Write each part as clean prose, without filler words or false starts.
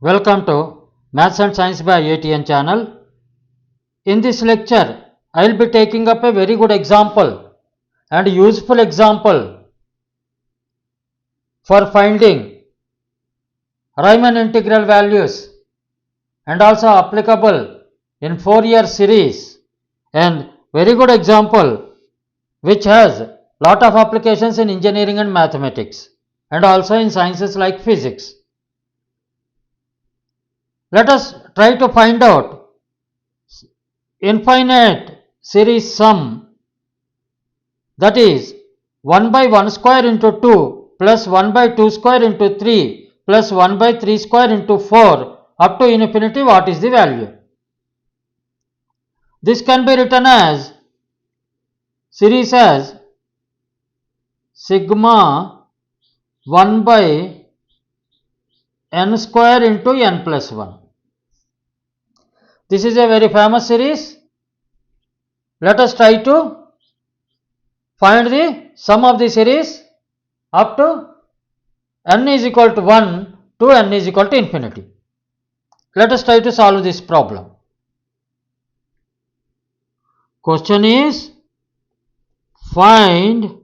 Welcome to Maths and Science by IITian channel. In this lecture, I will be taking up a very good example and useful example for finding Riemann integral values and also applicable in Fourier series, and very good example which has lot of applications in engineering and mathematics and also in sciences like physics. Let us try to find out infinite series sum, that is 1 by 1 square into 2 plus 1 by 2 square into 3 plus 1 by 3 square into 4 up to infinity. What is the value? This can be written as series as sigma 1 by n square into n plus 1. This is a very famous series. Let us try to find the sum of the series up to n is equal to 1 to n is equal to infinity. Let us try to solve this problem. Question is, find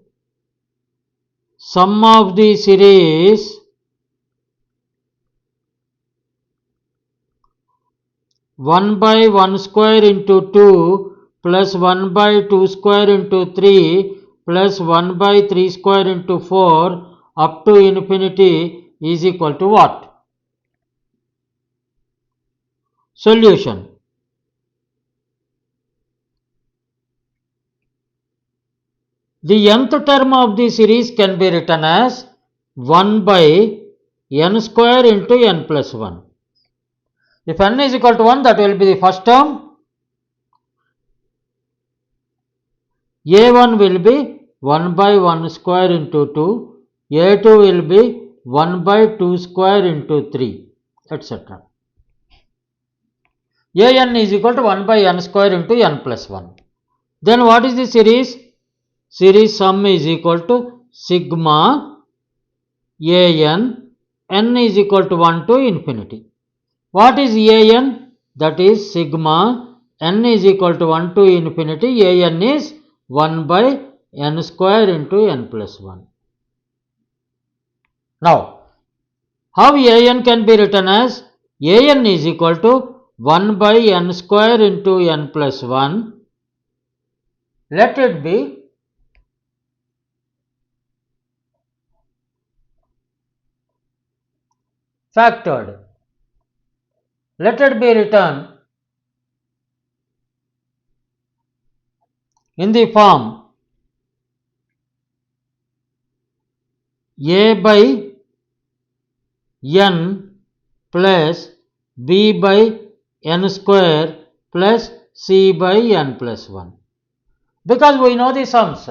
sum of the series one by 1 square into 2 plus 1 by 2 square into 3 plus 1 by 3 square into 4 up to infinity is equal to what? Solution. The nth term of the series can be written as 1 by n square into n plus 1. If n is equal to 1, that will be the first term. A1 will be 1 by 1 square into 2, A2 will be 1 by 2 square into 3, etc. An is equal to 1 by n square into n plus 1. Then what is the series? Series sum is equal to sigma an, n is equal to 1 to infinity. What is an? That is sigma n is equal to 1 to infinity. An is 1 by n square into n plus 1. Now, how an can be written as? An is equal to 1 by n square into n plus 1. Let it be factored. Let it be written in the form a by n plus b by n square plus c by n plus 1. Because we know the sums.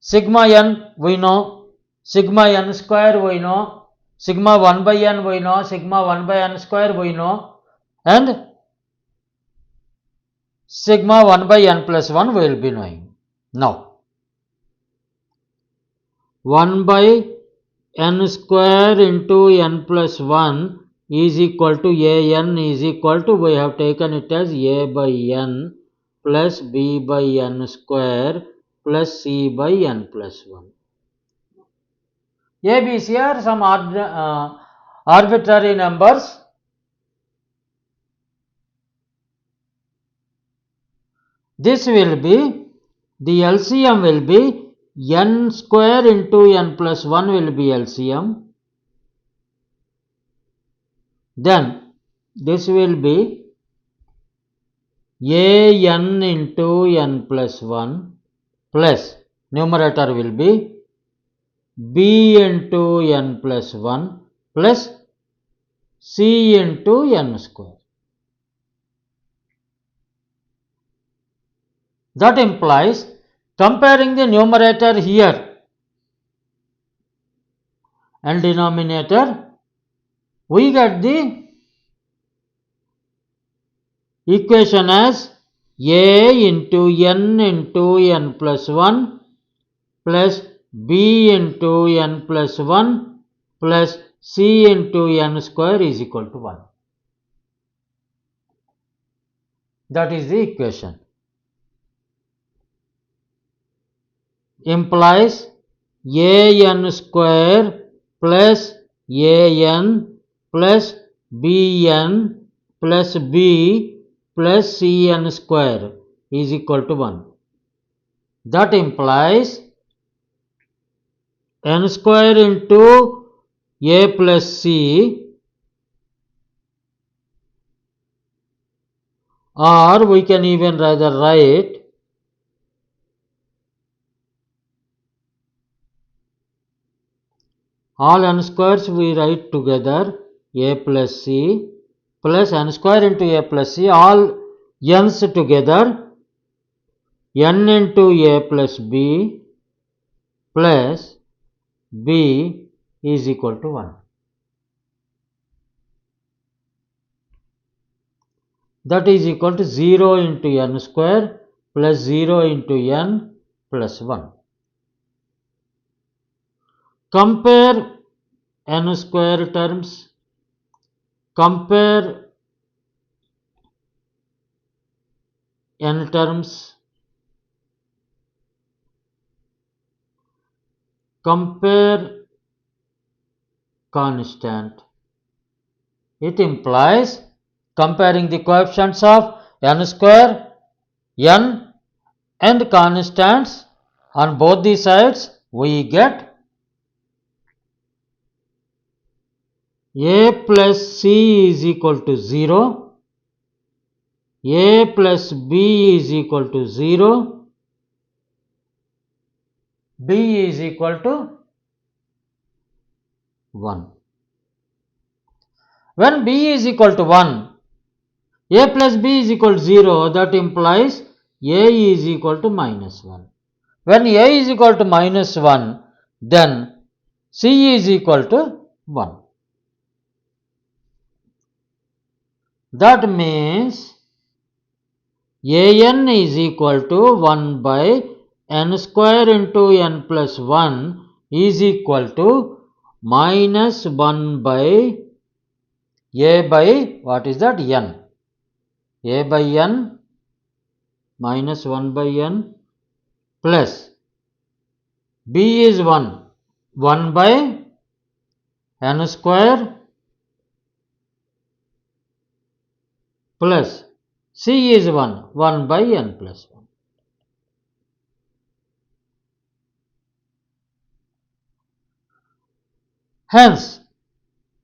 Sigma n we know, sigma n square we know, sigma 1 by n we know, sigma 1 by n square we know, and sigma 1 by n plus 1 we will be knowing. Now, 1 by n square into n plus 1 is equal to an is equal to, we have taken it as a by n plus b by n square plus c by n plus 1. A, B, C are some arbitrary numbers. This will be, the LCM will be n square into n plus 1 will be LCM. Then this will be an into n plus 1 plus numerator will be b into n plus 1 plus c into n square. That implies, comparing the numerator here and denominator, we get the equation as a into n plus 1 plus b into n plus 1 plus c into n square is equal to 1. That is the equation. Implies an square plus an plus bn plus b plus cn square is equal to 1. That implies n square into a plus c, or we can even rather write all n squares we write together a plus c plus n square into a plus c, all n's together n into a plus b plus b is equal to 1. That is equal to 0 into n square plus 0 into n plus 1. Compare n square terms, compare n terms, compare constant. It implies comparing the coefficients of n square, n and constants on both the sides, we get a plus c is equal to 0, a plus b is equal to 0, b is equal to 1. When b is equal to 1, a plus b is equal to 0, that implies a is equal to minus 1. When a is equal to minus 1, then c is equal to 1. That means an is equal to 1 by n square into n plus 1 is equal to minus 1 by a by what is that? N. A by n minus 1 by n plus b is 1, 1 by n square plus c is 1, 1 by n plus 1. Hence,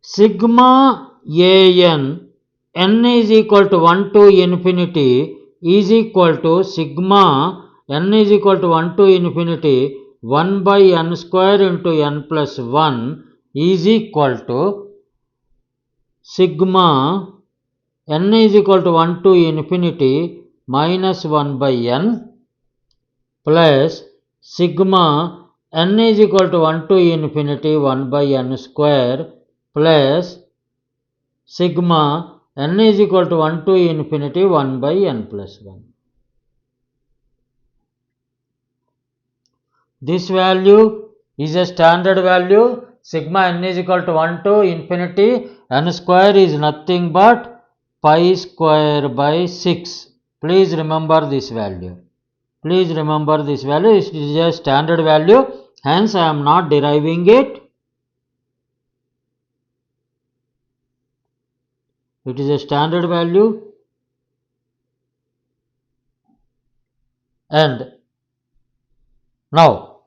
sigma n is equal to 1 to infinity is equal to sigma n is equal to 1 to infinity 1 by n square into n plus 1 is equal to sigma n is equal to 1 to infinity minus 1 by n plus sigma n is equal to 1 to infinity 1 by n square plus sigma n is equal to 1 to infinity 1 by n plus 1. This value is a standard value. Sigma n is equal to 1 to infinity, n square is nothing but pi square by 6. Please remember this value. Please remember this value. It is a standard value. Hence, I am not deriving it. It is a standard value. And now,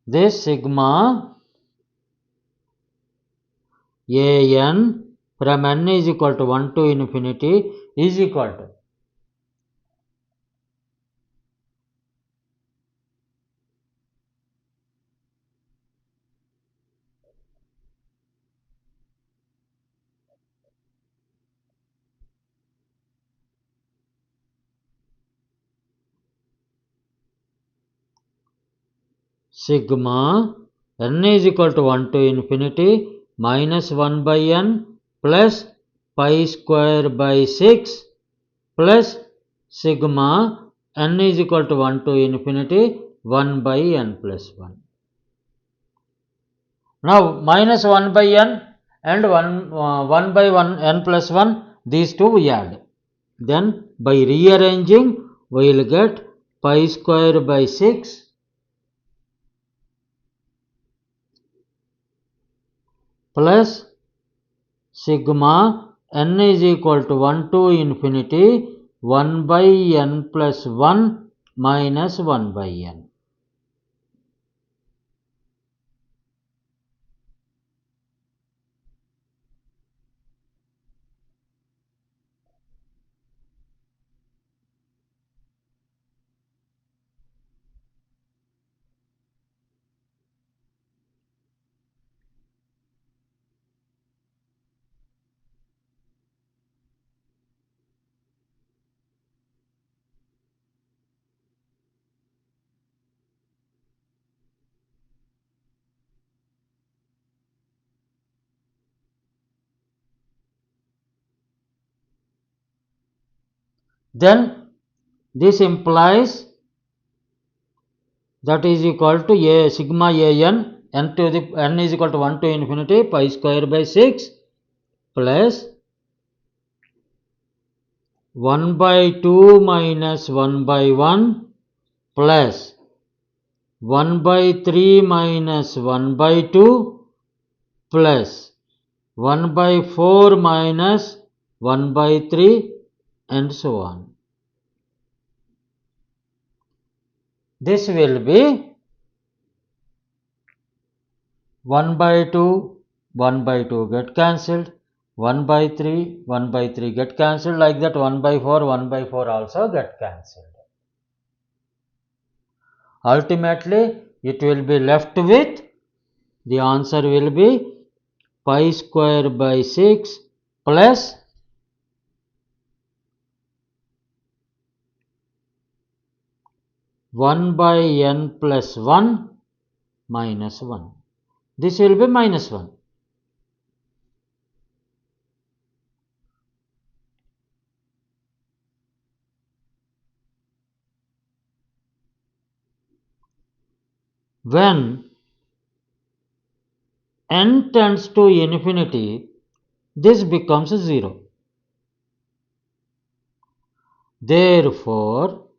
this sigma an from n is equal to 1 to infinity is equal to sigma n is equal to 1 to infinity minus 1 by n plus pi square by 6 plus sigma n is equal to 1 to infinity 1 by n plus 1. Now minus 1 by n and 1 by 1 n plus 1, these two we add. Then by rearranging we will get pi square by 6 plus sigma n is equal to 1 to infinity 1 by n plus 1 minus 1 by n. Then this implies that is equal to a sigma an n to the n is equal to 1 to infinity pi square by 6 plus 1 by 2 minus 1 by 1 plus 1 by 3 minus 1 by 2 plus 1 by 4 minus 1 by 3 and so on. This will be 1 by 2, 1 by 2 get cancelled, 1 by 3, 1 by 3 get cancelled, like that 1 by 4, 1 by 4 also get cancelled. Ultimately, it will be left with, the answer will be pi square by 6 plus 1 by n plus 1 minus 1. This will be minus 1. When n tends to infinity, this becomes 0. Therefore,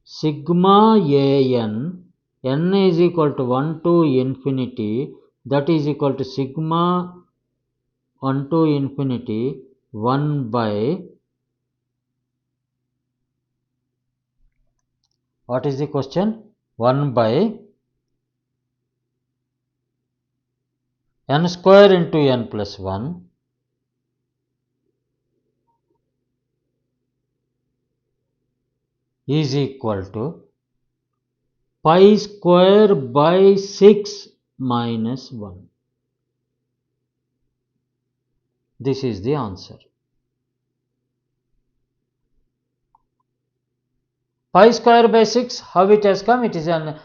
sigma n is equal to 1 to infinity, that is equal to sigma 1 to infinity 1 by, what is the question? 1 by n square into n plus 1 is equal to pi square by 6 minus 1. This is the answer. Pi square by 6, how it has come? It is an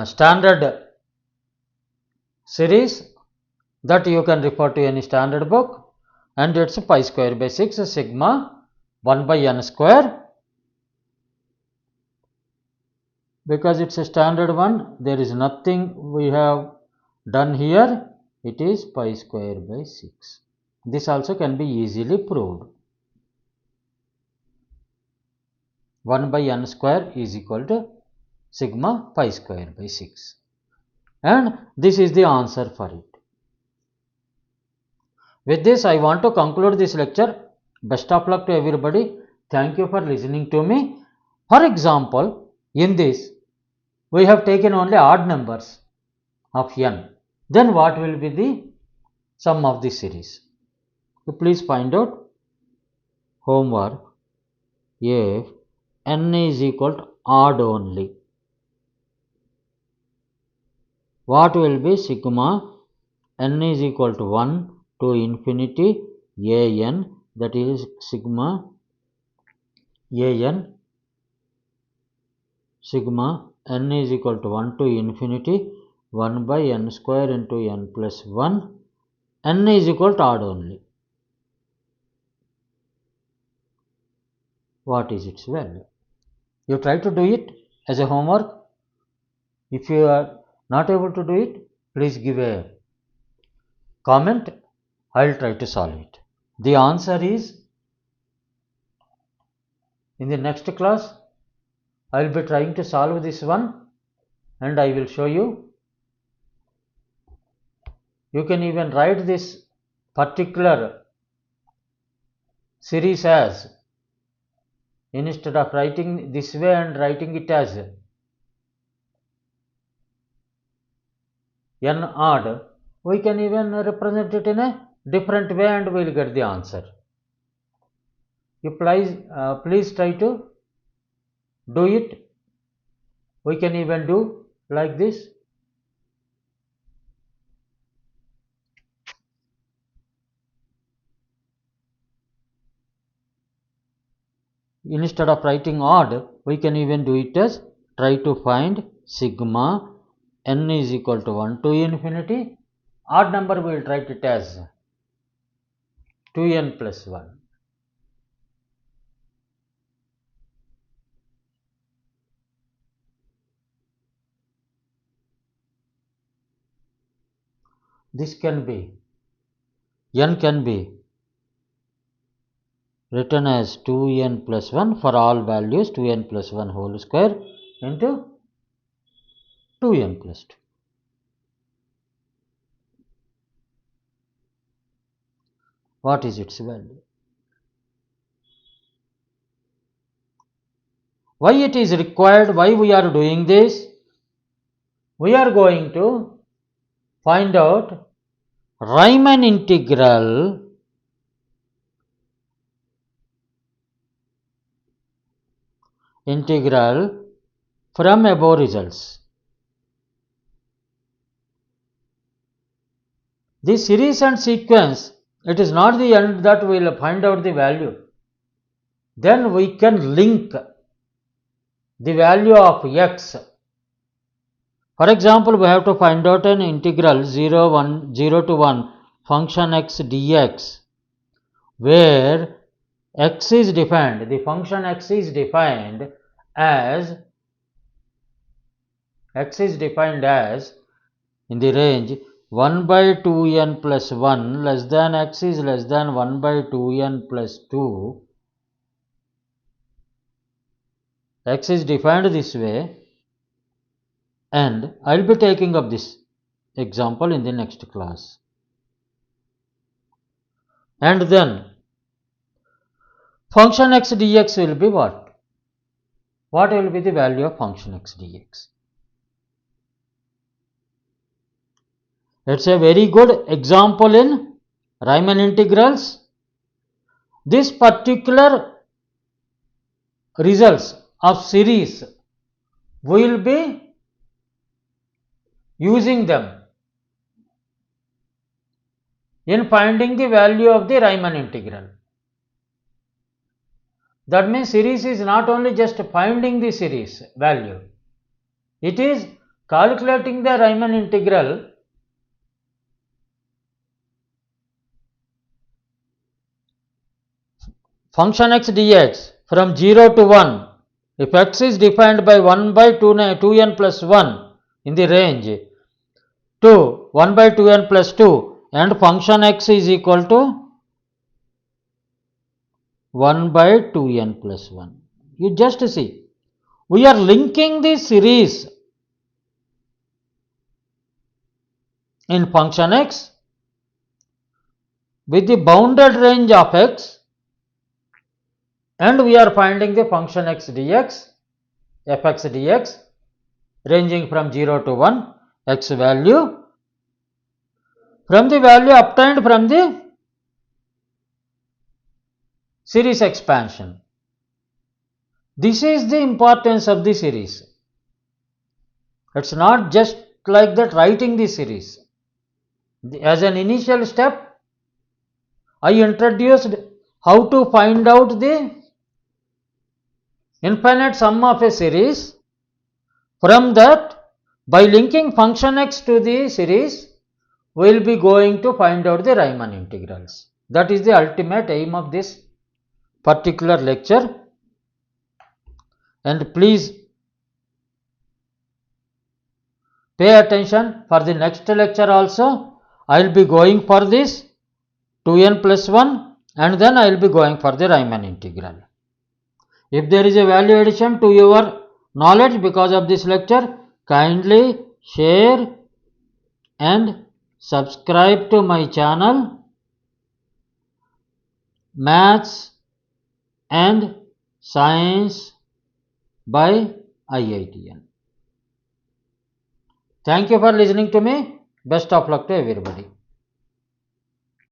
standard series that you can refer to any standard book, and it's pi square by 6 sigma 1 by n square. Because it's a standard one, there is nothing we have done here. It is pi square by 6. This also can be easily proved. 1 by n square is equal to sigma pi square by 6. And this is the answer for it. With this, I want to conclude this lecture. Best of luck to everybody. Thank you for listening to me. For example, in this, we have taken only odd numbers of n. Then what will be the sum of the series? So please find out. Homework. If n is equal to odd only, what will be sigma n is equal to 1 to infinity an, that is sigma n is equal to 1 to infinity 1 by n square into n plus 1. N is equal to odd only. What is its value? You try to do it as a homework. If you are not able to do it, please give a comment. I will try to solve it. The answer is, in the next class, I will be trying to solve this one and I will show you. You can even write this particular series as, instead of writing this way and writing it as n odd, we can even represent it in a different way and we will get the answer. You please try to do it. We can even do like this. Instead of writing odd, we can even do it as, try to find sigma n is equal to 1 to infinity. Odd number we will write it as 2n plus 1. This can be, n can be written as 2n plus 1 for all values, 2n plus 1 whole square into 2n plus 2. What is its value? Why it is required? Why we are doing this? We are going to find out Riemann integral from above results. The series and sequence, it is not the end that we will find out the value. Then we can link the value of x. For example, we have to find out an integral 0 to 1 function x dx, where x is defined, the function x is defined as in the range 1 by 2n plus 1 less than x is less than 1 by 2n plus 2. X is defined this way, and I will be taking up this example in the next class. And then function x dx will be what? What will be the value of function x dx? It's a very good example in Riemann integrals. This particular results of series, we will be using them in finding the value of the Riemann integral. That means series is not only just finding the series value, it is calculating the Riemann integral function x dx from 0 to 1. If x is defined by 1 by 2n plus 1 in the range to 1 by 2n plus 2, and function x is equal to 1 by 2n plus 1. You just see, we are linking the series in function x with the bounded range of x, and we are finding the function x dx, fx dx, ranging from 0 to 1, x value, from the value obtained from the series expansion. This is the importance of the series. It's not just like that writing the series. As an initial step, I introduced how to find out the infinite sum of a series. From that, by linking function x to the series, we will be going to find out the Riemann integrals. That is the ultimate aim of this particular lecture. And please Pay attention for the next lecture also. I will be going for this 2n+1 and then I will be going for the Riemann integral. If there is a value addition to your knowledge because of this lecture, kindly share and subscribe to my channel Maths and Science by IITian. Thank you for listening to me. Best of luck to everybody.